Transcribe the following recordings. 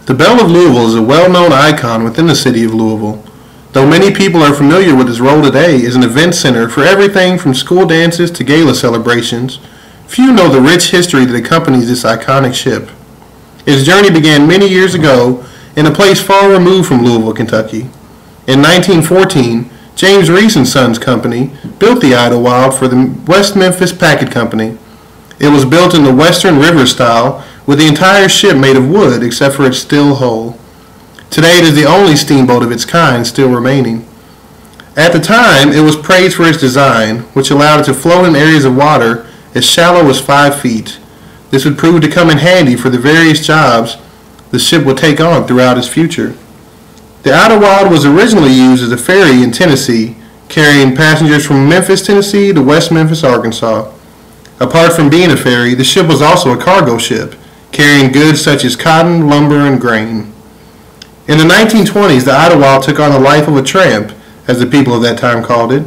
The Belle of Louisville is a well-known icon within the city of Louisville, though many people are familiar with its role today as an event center for everything from school dances to gala celebrations. Few know the rich history that accompanies this iconic ship. Its journey began many years ago in a place far removed from Louisville, Kentucky. In 1914, James Reese and Sons Company built the Idlewild for the West Memphis Packet Company. It was built in the Western River style, with the entire ship made of wood except for its steel hull. Today it is the only steamboat of its kind still remaining. At the time, it was praised for its design, which allowed it to float in areas of water as shallow as 5 feet. This would prove to come in handy for the various jobs the ship would take on throughout its future. The Idlewild was originally used as a ferry in Tennessee, carrying passengers from Memphis, Tennessee to West Memphis, Arkansas. Apart from being a ferry, the ship was also a cargo ship, carrying goods such as cotton, lumber, and grain. In the 1920s, the Idlewild took on the life of a tramp, as the people of that time called it.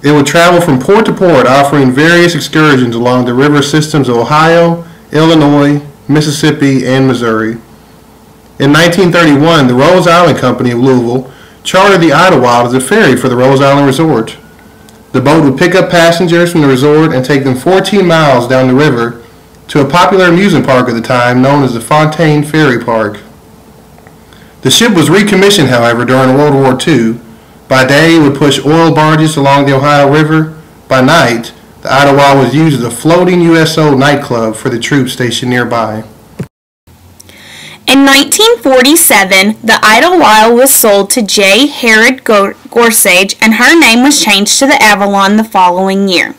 It would travel from port to port, offering various excursions along the river systems of Ohio, Illinois, Mississippi, and Missouri. In 1931, the Rose Island Company of Louisville chartered the Idlewild as a ferry for the Rose Island Resort. The boat would pick up passengers from the resort and take them 14 miles down the river to a popular amusement park at the time known as the Fontaine Ferry Park. The ship was recommissioned, however, during World War II. By day, it would push oil barges along the Ohio River. By night, the Idlewild was used as a floating USO nightclub for the troops stationed nearby. In 1947, the Idlewild was sold to J. Herod Gorsuch, and her name was changed to the Avalon the following year.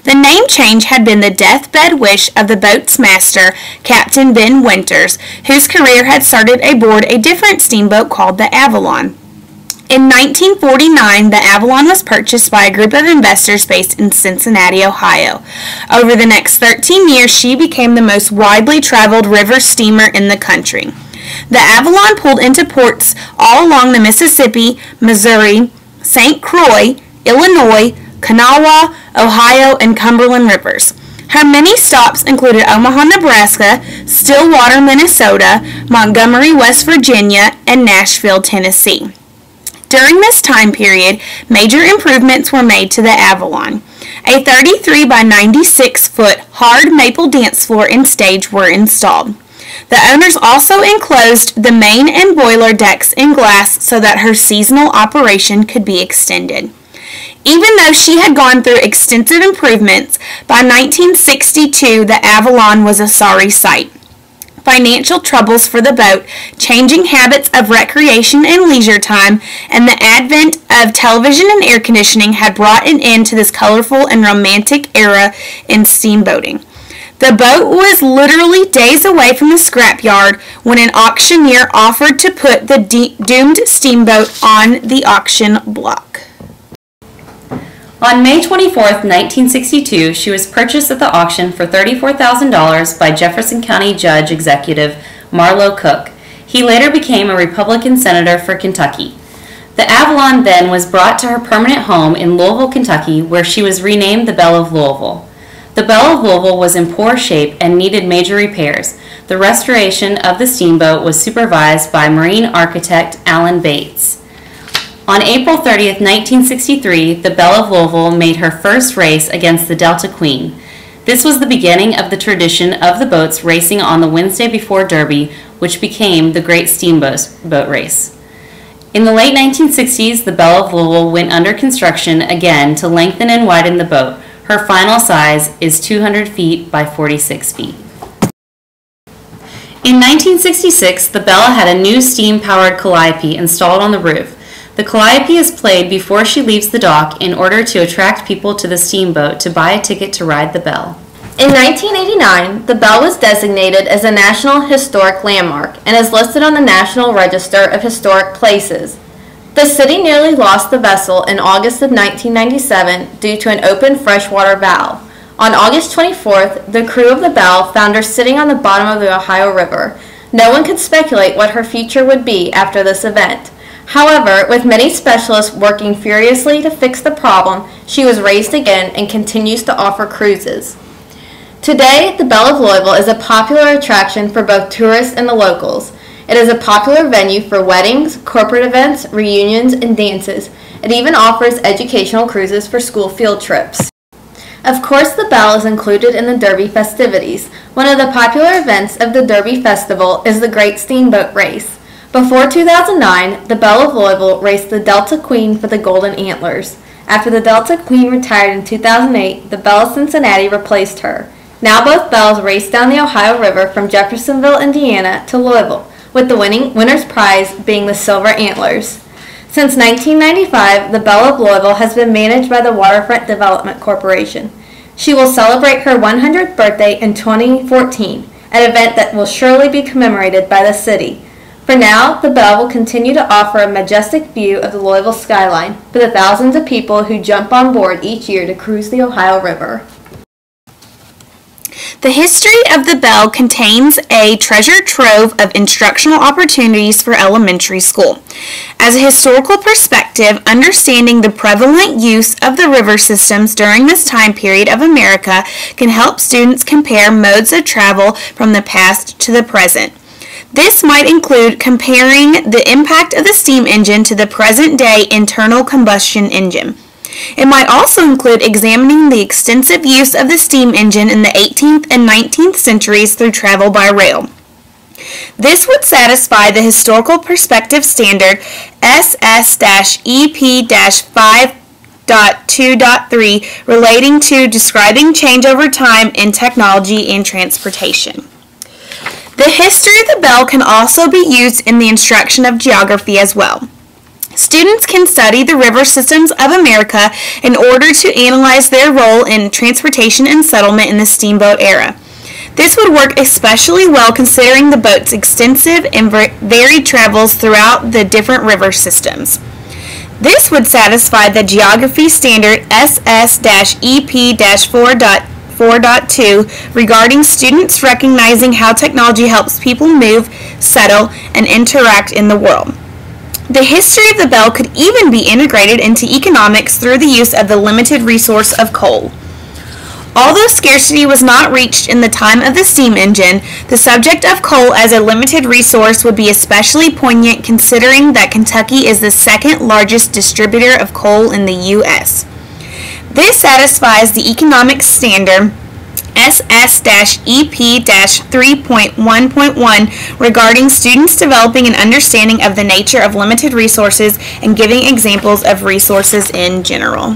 The name change had been the deathbed wish of the boat's master, Captain Ben Winters, whose career had started aboard a different steamboat called the Avalon. In 1949, the Avalon was purchased by a group of investors based in Cincinnati, Ohio. Over the next 13 years, she became the most widely traveled river steamer in the country. The Avalon pulled into ports all along the Mississippi, Missouri, St. Croix, Illinois, Kanawha, Ohio, and Cumberland rivers. Her many stops included Omaha, Nebraska, Stillwater, Minnesota, Montgomery, West Virginia, and Nashville, Tennessee. During this time period, major improvements were made to the Avalon. A 33 by 96 foot hard maple dance floor and stage were installed. The owners also enclosed the main and boiler decks in glass so that her seasonal operation could be extended. Even though she had gone through extensive improvements, by 1962 the Avalon was a sorry sight. Financial troubles for the boat, changing habits of recreation and leisure time, and the advent of television and air conditioning had brought an end to this colorful and romantic era in steamboating. The boat was literally days away from the scrapyard when an auctioneer offered to put the doomed steamboat on the auction block. On May 24, 1962, she was purchased at the auction for $34,000 by Jefferson County Judge Executive Marlowe Cook. He later became a Republican senator for Kentucky. The Avalon then was brought to her permanent home in Louisville, Kentucky, where she was renamed the Belle of Louisville. The Belle of Louisville was in poor shape and needed major repairs. The restoration of the steamboat was supervised by marine architect Alan Bates. On April 30, 1963, the Belle of Louisville made her first race against the Delta Queen. This was the beginning of the tradition of the boats racing on the Wednesday before Derby, which became the Great Steamboat Race. In the late 1960s, the Belle of Louisville went under construction again to lengthen and widen the boat. Her final size is 200 feet by 46 feet. In 1966, the Belle had a new steam-powered calliope installed on the roof. The calliope is played before she leaves the dock in order to attract people to the steamboat to buy a ticket to ride the Belle. In 1989, the Belle was designated as a National Historic Landmark and is listed on the National Register of Historic Places. The city nearly lost the vessel in August of 1997 due to an open freshwater valve. On August 24th, the crew of the Belle found her sitting on the bottom of the Ohio River. No one could speculate what her future would be after this event. However, with many specialists working furiously to fix the problem, she was raised again and continues to offer cruises. Today, the Belle of Louisville is a popular attraction for both tourists and the locals. It is a popular venue for weddings, corporate events, reunions, and dances. It even offers educational cruises for school field trips. Of course, the Belle is included in the Derby festivities. One of the popular events of the Derby Festival is the Great Steamboat Race. Before 2009, the Belle of Louisville raced the Delta Queen for the Golden Antlers. After the Delta Queen retired in 2008, the Belle of Cincinnati replaced her. Now both Belles race down the Ohio River from Jeffersonville, Indiana to Louisville, with the winner's prize being the Silver Antlers. Since 1995, the Belle of Louisville has been managed by the Waterfront Development Corporation. She will celebrate her 100th birthday in 2014, an event that will surely be commemorated by the city. For now, the Belle will continue to offer a majestic view of the Louisville skyline for the thousands of people who jump on board each year to cruise the Ohio River. The history of the Belle contains a treasure trove of instructional opportunities for elementary school. As a historical perspective, understanding the prevalent use of the river systems during this time period of America can help students compare modes of travel from the past to the present. This might include comparing the impact of the steam engine to the present-day internal combustion engine. It might also include examining the extensive use of the steam engine in the 18th and 19th centuries through travel by rail. This would satisfy the historical perspective standard SS-EP-5.2.3 relating to describing change over time in technology and transportation. The history of the Belle can also be used in the instruction of geography as well. Students can study the river systems of America in order to analyze their role in transportation and settlement in the steamboat era. This would work especially well considering the boat's extensive and varied travels throughout the different river systems. This would satisfy the geography standard SS-EP-4.2 regarding students recognizing how technology helps people move, settle, and interact in the world. The history of the Belle could even be integrated into economics through the use of the limited resource of coal. Although scarcity was not reached in the time of the steam engine, the subject of coal as a limited resource would be especially poignant considering that Kentucky is the second largest distributor of coal in the U.S. This satisfies the economics standard SS-EP-3.1.1 regarding students developing an understanding of the nature of limited resources and giving examples of resources in general.